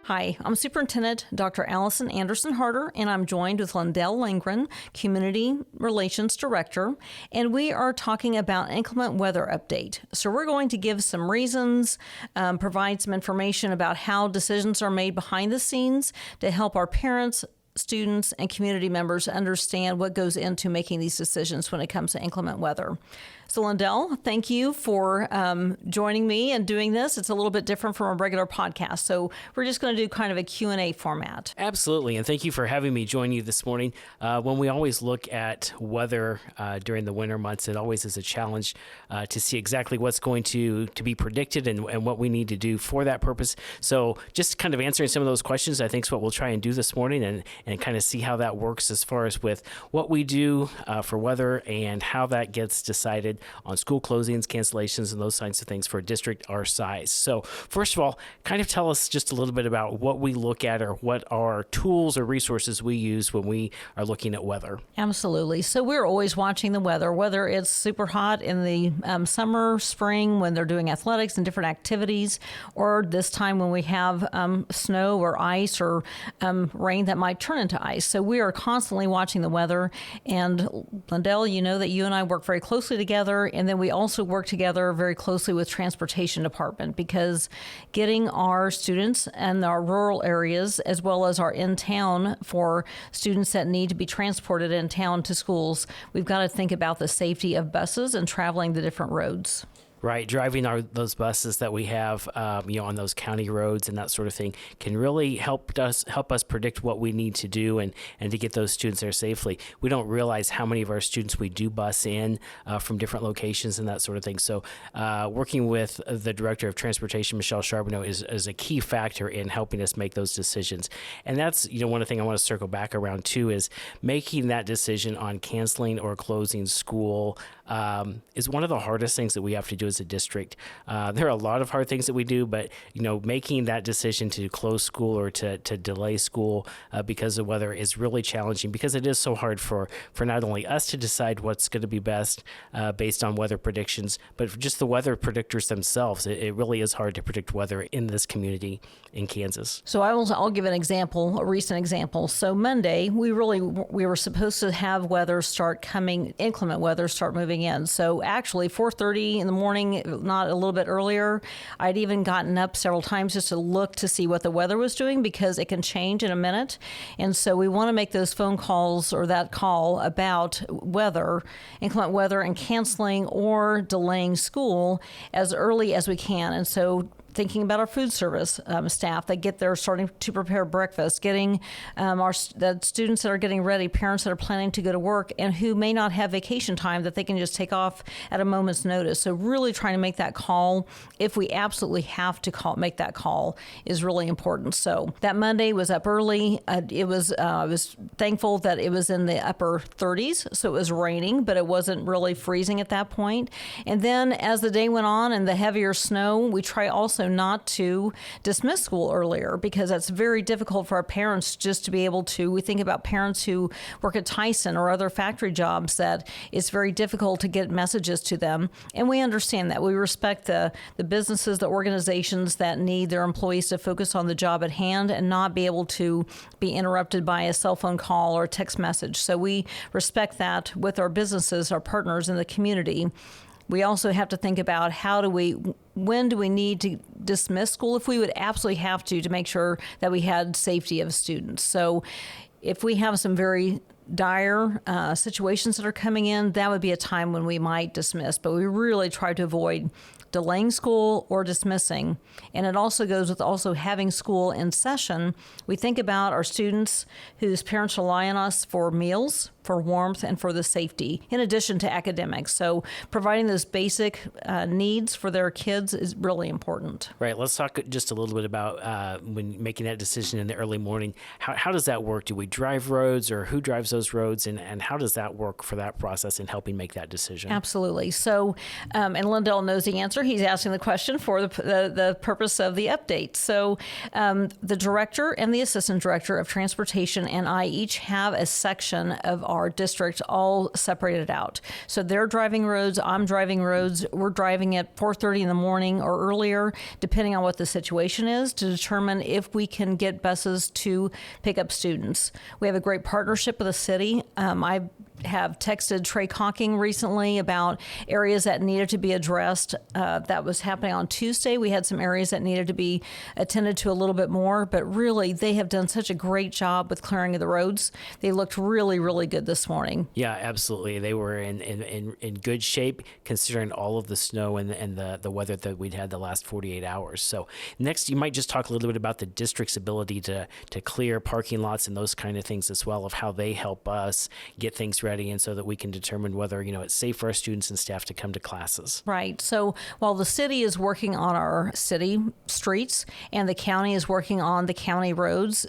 Hi, I'm Superintendent Dr. Allison Anderson-Harder, and I'm joined with Lyndel Landgeren, Community Relations Director, and we are talking about inclement weather update. So we're going to give some reasons, provide some information about how decisions are made behind the scenes to help our parents, students, and community members understand what goes into making these decisions when it comes to inclement weather. So Lyndel, thank you for joining me and doing this. It's a little bit different from a regular podcast. So we're just going to do kind of a Q&A format. Absolutely. And thank you for having me join you this morning. When we always look at weather during the winter months, it always is a challenge to see exactly what's going to be predicted and what we need to do for that purpose. So just kind of answering some of those questions, I think is what we'll try and do this morning and kind of see how that works as far as with what we do for weather and how that gets decided on school closings, cancellations, and those kinds of things for a district our size. So first of all, kind of tell us just a little bit about what we look at or what are tools or resources we use when we are looking at weather. Absolutely. So we're always watching the weather, whether it's super hot in the summer, spring, when they're doing athletics and different activities, or this time when we have snow or ice or rain that might turn into ice. So we are constantly watching the weather. And Lyndel, you know that you and I work very closely together. And then we also work together very closely with Transportation Department, because getting our students and our rural areas, as well as our in-town for students that need to be transported in town to schools, we've got to think about the safety of buses and traveling the different roads. Right, driving those buses that we have, on those county roads and that sort of thing can really help us predict what we need to do and to get those students there safely. We don't realize how many of our students we do bus in from different locations and that sort of thing. So working with the Director of Transportation, Michelle Charbonneau, is a key factor in helping us make those decisions. And that's, one thing I want to circle back around too, is making that decision on canceling or closing school is one of the hardest things that we have to do as a district. There are a lot of hard things that we do, but making that decision to close school or to delay school because of weather is really challenging, because it is so hard for not only us to decide what's going to be best based on weather predictions, but for just the weather predictors themselves. It really is hard to predict weather in this community in Kansas. So I'll give an example, a recent example. So Monday, we were supposed to have inclement weather start moving in. So actually 4:30 in the morning, not a little bit earlier, I'd even gotten up several times just to look to see what the weather was doing, because it can change in a minute. And so we want to make those phone calls or that call about weather, inclement weather, and canceling or delaying school as early as we can. And so thinking about our food service staff that get there starting to prepare breakfast, getting the students that are getting ready, parents that are planning to go to work and who may not have vacation time that they can just take off at a moment's notice. So really trying to make that call, if we absolutely have to make that call, is really important. So that Monday was up early. I was thankful that it was in the upper 30s, so it was raining, but it wasn't really freezing at that point. And then as the day went on and the heavier snow, we try also not to dismiss school earlier, because that's very difficult for our parents just to be able to. We think about parents who work at Tyson or other factory jobs, that it's very difficult to get messages to them. And we understand that. We respect the businesses, the organizations that need their employees to focus on the job at hand and not be able to be interrupted by a cell phone call or a text message. So we respect that with our businesses, our partners in the community. We also have to think about when do we need to dismiss school if we would absolutely have to make sure that we had safety of students. So if we have some very dire situations that are coming in, that would be a time when we might dismiss. But we really try to avoid delaying school or dismissing. And it also goes with also having school in session. We think about our students whose parents rely on us for meals, for warmth, and for the safety, in addition to academics. So providing those basic needs for their kids is really important. Right. Let's talk just a little bit about when making that decision in the early morning. How does that work? Do we drive roads, or who drives those roads? And how does that work for that process in helping make that decision? Absolutely. So, and Lyndel knows the answer. He's asking the question for the purpose of the update. So the director and the assistant director of transportation and I each have a section of our district all separated out. So they're driving roads, I'm driving roads. We're driving at 4:30 in the morning or earlier, depending on what the situation is, to determine if we can get buses to pick up students. We have a great partnership with the city. I have texted Trey Cocking recently about areas that needed to be addressed. That was happening on Tuesday. We had some areas that needed to be attended to a little bit more, but really they have done such a great job with clearing of the roads. They looked really, really good this morning. Yeah, absolutely. They were in good shape considering all of the snow and the weather that we'd had the last 48 hours. So next, you might just talk a little bit about the district's ability to clear parking lots and those kind of things as well, of how they help us get things ready and so that we can determine whether, it's safe for our students and staff to come to classes. Right. So while the city is working on our city streets and the county is working on the county roads,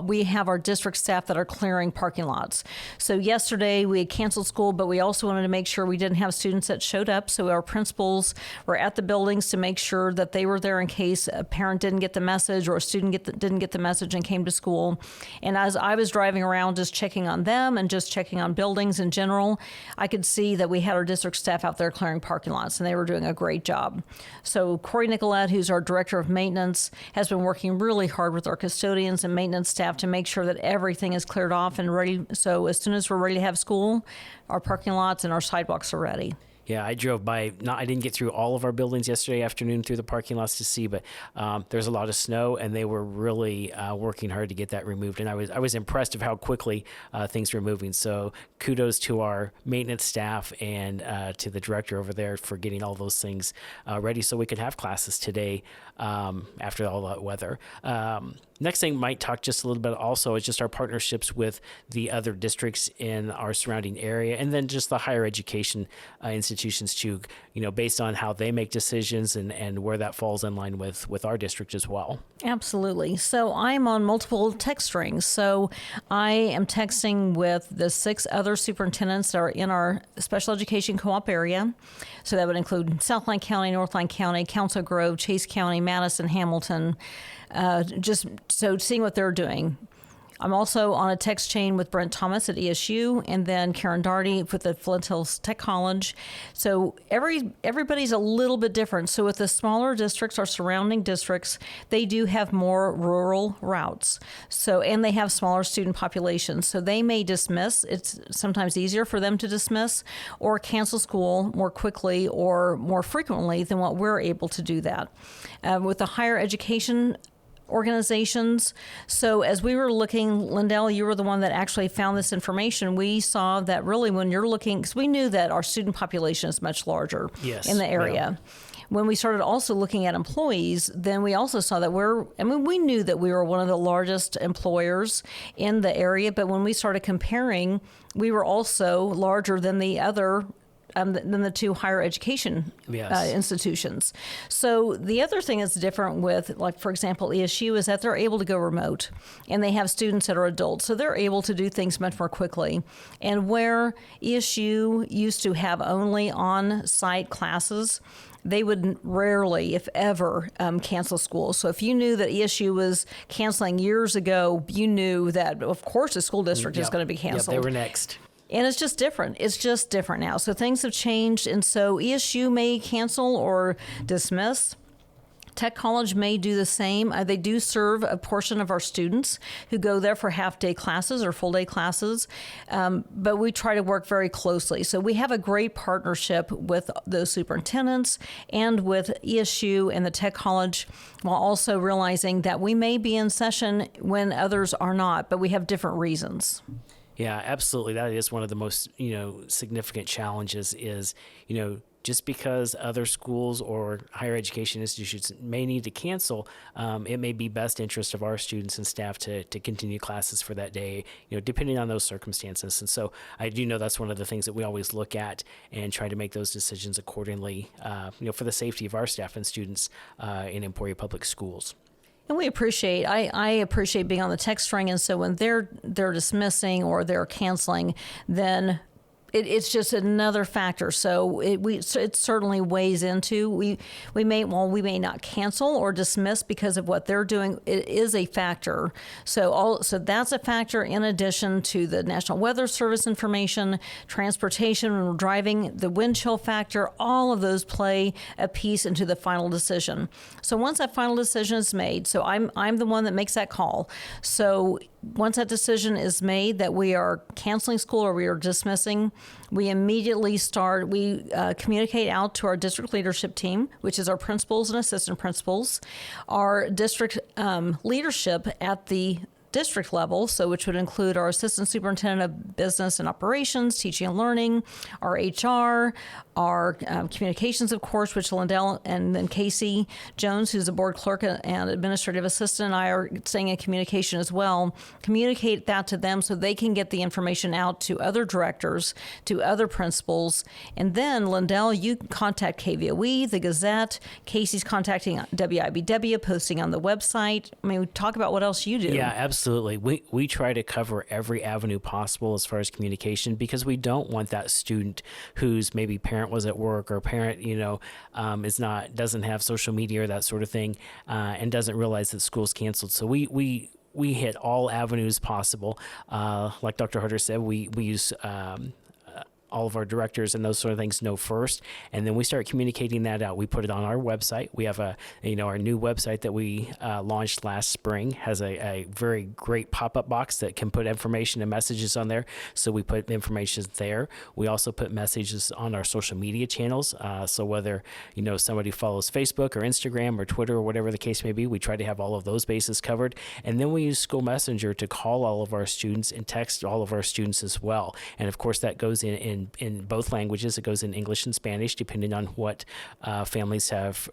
we have our district staff that are clearing parking lots. So yesterday we had canceled school, but we also wanted to make sure we didn't have students that showed up. So our principals were at the buildings to make sure that they were there in case a parent didn't get the message or a student didn't get the message and came to school. And as I was driving around just checking on them and just checking on buildings in general, I could see that we had our district staff out there clearing parking lots, and they were doing a great job. So Corey Nicolette, who's our director of maintenance, has been working really hard with our custodians and maintenance staff to make sure that everything is cleared off and ready. So as soon as we're ready to have school, our parking lots and our sidewalks are ready. Yeah, I drove by. I didn't get through all of our buildings yesterday afternoon through the parking lots to see, but there's a lot of snow, and they were really working hard to get that removed. And I was impressed of how quickly things were moving. So kudos to our maintenance staff and to the director over there for getting all those things ready so we could have classes today after all that weather. Next thing might talk just a little bit also is just our partnerships with the other districts in our surrounding area, and then just the higher education institutions too, based on how they make decisions and where that falls in line with our district as well. Absolutely. So I'm on multiple text strings. So I am texting with the 6 other superintendents that are in our special education co-op area. So that would include Southline County, Northline County, Council Grove, Chase County, Madison, Hamilton, just so seeing what they're doing. I'm also on a text chain with Brent Thomas at ESU, and then Karen Darty with the Flint Hills Tech College. So everybody's a little bit different. So with the smaller districts, our surrounding districts, they do have more rural routes. So, and they have smaller student populations. So they may dismiss. It's sometimes easier for them to dismiss or cancel school more quickly or more frequently than what we're able to do that. With the higher education organizations. So as we were looking, Lyndel, you were the one that actually found this information. We saw that really when you're looking, because we knew that our student population is much larger in the area. Yeah. When we started also looking at employees, then we also saw that we knew that we were one of the largest employers in the area, but when we started comparing, we were also larger than the other than the 2 higher education institutions. So the other thing that's different with, like, for example, ESU is that they're able to go remote and they have students that are adults. So they're able to do things much more quickly. And where ESU used to have only on-site classes, they would rarely, if ever, cancel school. So if you knew that ESU was canceling years ago, you knew that, of course, the school district is going to be canceled. Yep, they were next. And it's just different. It's just different now. So things have changed. And so ESU may cancel or dismiss. Tech College may do the same. They do serve a portion of our students who go there for half-day classes or full-day classes, but we try to work very closely. So we have a great partnership with those superintendents and with ESU and the Tech College, while also realizing that we may be in session when others are not, but we have different reasons. Yeah, absolutely. That is one of the most, significant challenges is, just because other schools or higher education institutions may need to cancel, it may be best interest of our students and staff to continue classes for that day, depending on those circumstances. And so I do know that's one of the things that we always look at and try to make those decisions accordingly, for the safety of our staff and students in Emporia Public Schools. And we appreciate, I appreciate being on the text string. And so when they're dismissing or they're canceling, then It's just another factor. So it certainly weighs into. We may not cancel or dismiss because of what they're doing. It is a factor. So that's a factor in addition to the National Weather Service information, transportation when we're driving, the wind chill factor. All of those play a piece into the final decision. So once that final decision is made, so I'm the one that makes that call. So once that decision is made that we are canceling school or we are dismissing, we immediately communicate out to our district leadership team, which is our principals and assistant principals, our district leadership at the district level, so which would include our assistant superintendent of business and operations, teaching and learning, our HR, our communications, of course, which Lyndel and then Casey Jones, who's the board clerk and administrative assistant, and I are staying in communication as well. Communicate that to them so they can get the information out to other directors, to other principals. And then, Lyndel, you contact KVOE, the Gazette. Casey's contacting WIBW, posting on the website. I mean, talk about what else you do. Yeah, absolutely. We try to cover every avenue possible as far as communication, because we don't want that student whose maybe parent was at work or parent, doesn't have social media or that sort of thing, and doesn't realize that school's canceled. So we hit all avenues possible. Like Dr. Harder said, we use all of our directors and those sort of things know first, and then we start communicating that out. We put it on our website. We have our new website that we launched last spring has a very great pop-up box that can put information and messages on there. So we put information there. We also put messages on our social media channels. So whether somebody follows Facebook or Instagram or Twitter or whatever the case may be, we try to have all of those bases covered. And then we use School Messenger to call all of our students and text all of our students as well. And of course that goes in both languages. It goes in English and Spanish, depending on what families have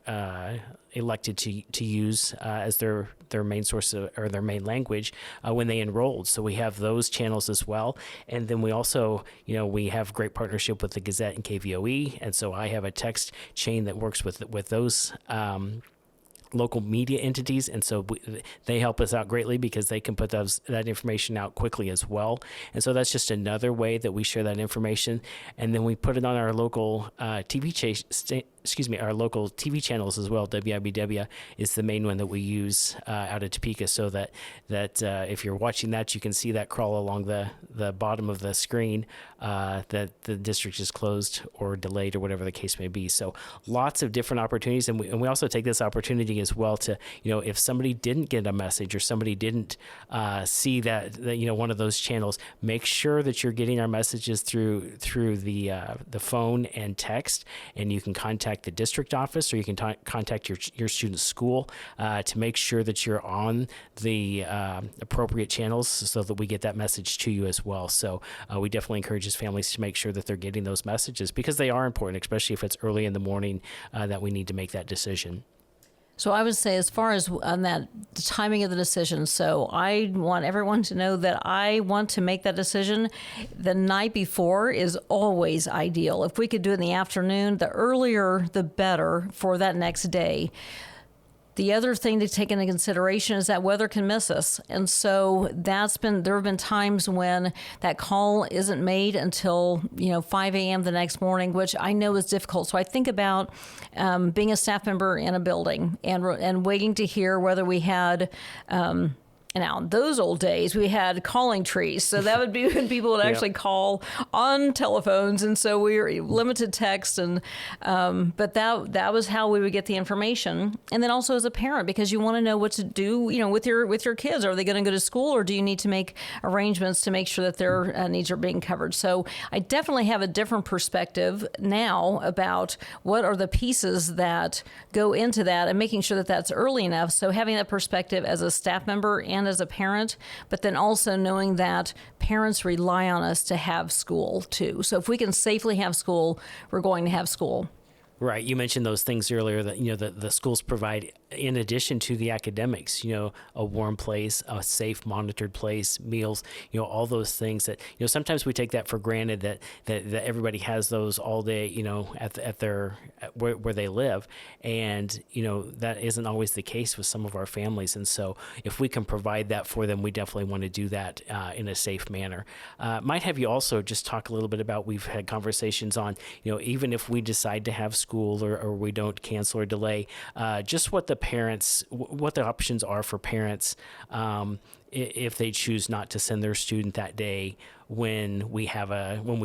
elected to use as their main source or their main language when they enrolled. So we have those channels as well. And then we also, we have great partnership with the Gazette and KVOE. And so I have a text chain that works with those local media entities, and so they help us out greatly because they can put that information out quickly as well. And so that's just another way that we share that information. And then we put it on our local our local TV channels as well. WIBW is the main one that we use out of Topeka, so that if you're watching that, you can see that crawl along the bottom of the screen that the district is closed or delayed or whatever the case may be. So lots of different opportunities, and we also take this opportunity as well to, if somebody didn't get a message or somebody didn't see that one of those channels, make sure that you're getting our messages through the phone and text, and you can contact the district office, or you can contact your student's school to make sure that you're on the appropriate channels so that we get that message to you as well. So we definitely encourage families to make sure that they're getting those messages, because they are important, especially if it's early in the morning that we need to make that decision. So I would say, as far as on the timing of the decision, so I want everyone to know that I want to make that decision the night before is always ideal. If we could do it in the afternoon, the earlier the better for that next day. The other thing to take into consideration is that weather can miss us. And so there have been times when that call isn't made until, 5 a.m. the next morning, which I know is difficult. So I think about being a staff member in a building and waiting to hear whether we had, now, in those old days, we had calling trees. So that would be when people would actually call on telephones. And so we were limited text. But that was how we would get the information. And then also as a parent, because you want to know what to do, with your kids. Are they going to go to school, or do you need to make arrangements to make sure that their needs are being covered? So I definitely have a different perspective now about what are the pieces that go into that and making sure that that's early enough. So having that perspective as a staff member and as a parent, but then also knowing that parents rely on us to have school too. So if we can safely have school, we're going to have school. Right. You mentioned those things earlier that, the schools provide in addition to the academics, a warm place, a safe monitored place, meals, all those things that, sometimes we take that for granted that everybody has those all day, at their where they live. And, that isn't always the case with some of our families. And so if we can provide that for them, we definitely want to do that in a safe manner. Might have you also just talk a little bit about, we've had conversations on, even if we decide to have school or we don't cancel or delay, just what the options are for parents if they choose not to send their student that day when we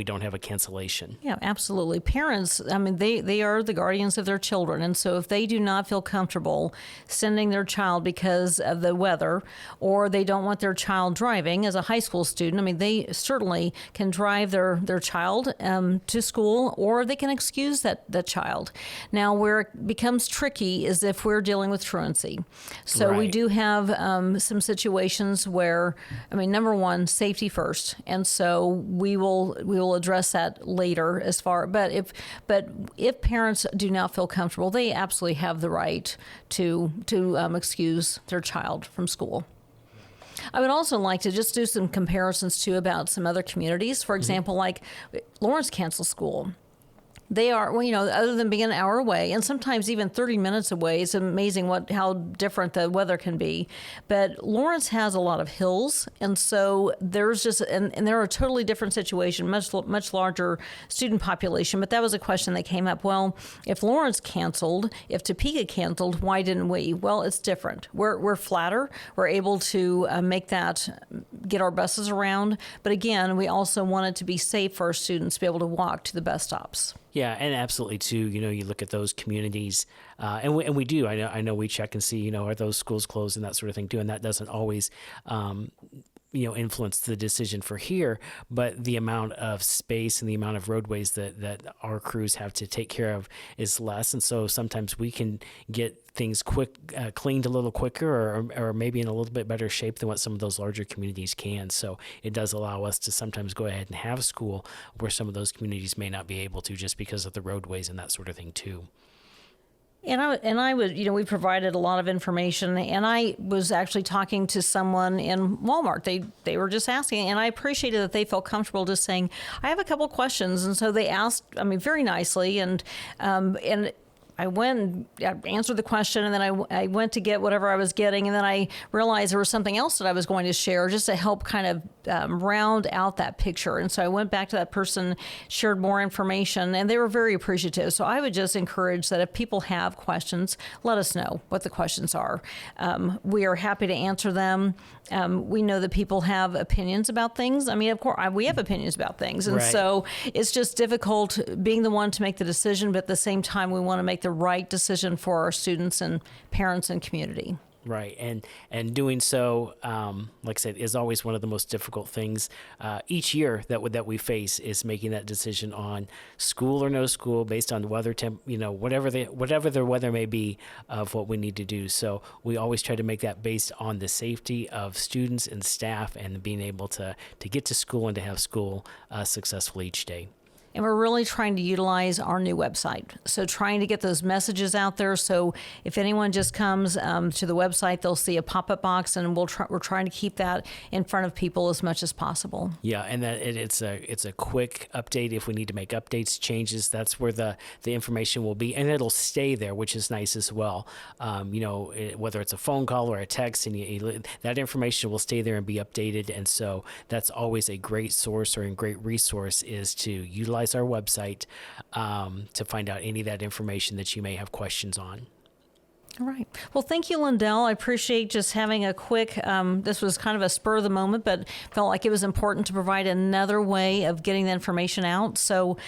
don't have a cancellation. Yeah, absolutely. Parents, they are the guardians of their children. And so if they do not feel comfortable sending their child because of the weather, or they don't want their child driving as a high school student, they certainly can drive their child to school, or they can excuse that child. Now, where it becomes tricky is if we're dealing with truancy. So we do have some situations where, number one, safety first. And so we will address that later but if parents do not feel comfortable, they absolutely have the right to excuse their child from school. I would also like to just do some comparisons too about some other communities. For example, like Lawrence canceled school. They are, other than being an hour away, and sometimes even 30 minutes away, it's amazing how different the weather can be. But Lawrence has a lot of hills, and so there's and they're a totally different situation, much larger student population. But that was a question that came up. Well, if Lawrence canceled, if Topeka canceled, why didn't we? Well, it's different. We're flatter. We're able to get our buses around. But again, we also want it to be safe for our students to be able to walk to the bus stops. Yeah, and absolutely too. You look at those communities, and we do. I know we check and see. Are those schools closed and that sort of thing too. And that doesn't always, influence the decision for here. But the amount of space and the amount of roadways that our crews have to take care of is less, and so sometimes we can get things cleaned a little quicker, or maybe in a little bit better shape than what some of those larger communities can. So it does allow us to sometimes go ahead and have school where some of those communities may not be able to, just because of the roadways and that sort of thing too. And I would, we provided a lot of information, and I was actually talking to someone in Walmart. They were just asking, and I appreciated that they felt comfortable just saying, I have a couple questions. And so they asked, very nicely, and I went and answered the question, and then I went to get whatever I was getting, and then I realized there was something else that I was going to share just to help kind of round out that picture. And so I went back to that person, shared more information, and they were very appreciative. So I would just encourage that if people have questions, let us know what the questions are. We are happy to answer them. We know that people have opinions about things. Of course, we have opinions about things. And so it's just difficult being the one to make the decision, but at the same time, we want to make the right decision for our students and parents and community. Right, and doing so, like I said, is always one of the most difficult things each year that we face, is making that decision on school or no school based on weather whatever the weather may be of what we need to do. So we always try to make that based on the safety of students and staff, and being able to get to school and to have school successfully each day. And we're really trying to utilize our new website. So trying to get those messages out there. So if anyone just comes to the website, they'll see a pop-up box, and we're trying to keep that in front of people as much as possible. Yeah, and that it's a quick update. If we need to make updates, changes, that's where the information will be, and it'll stay there, which is nice as well. Whether it's a phone call or a text, and that information will stay there and be updated. And so that's always a great source or a great resource, is to utilize our website to find out any of that information that you may have questions on. All right. Well, thank you, Lyndel. I appreciate just having a quick, this was kind of a spur of the moment, but felt like it was important to provide another way of getting the information out. So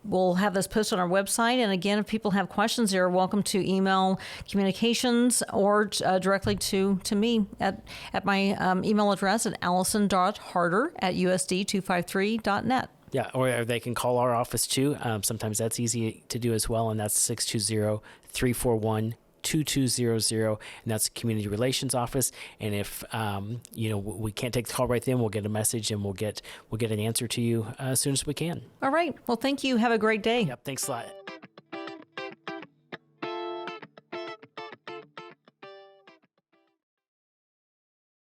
we'll have this posted on our website. And again, if people have questions, they're welcome to email communications or directly to me at my email address at allison.harder@usd253.net. Yeah, or they can call our office too. Sometimes that's easy to do as well, and that's 620-341-2200, and that's the Community Relations Office. And if we can't take the call right then, we'll get a message, and we'll get an answer to you as soon as we can. All right. Well, thank you. Have a great day. Yep. Thanks a lot.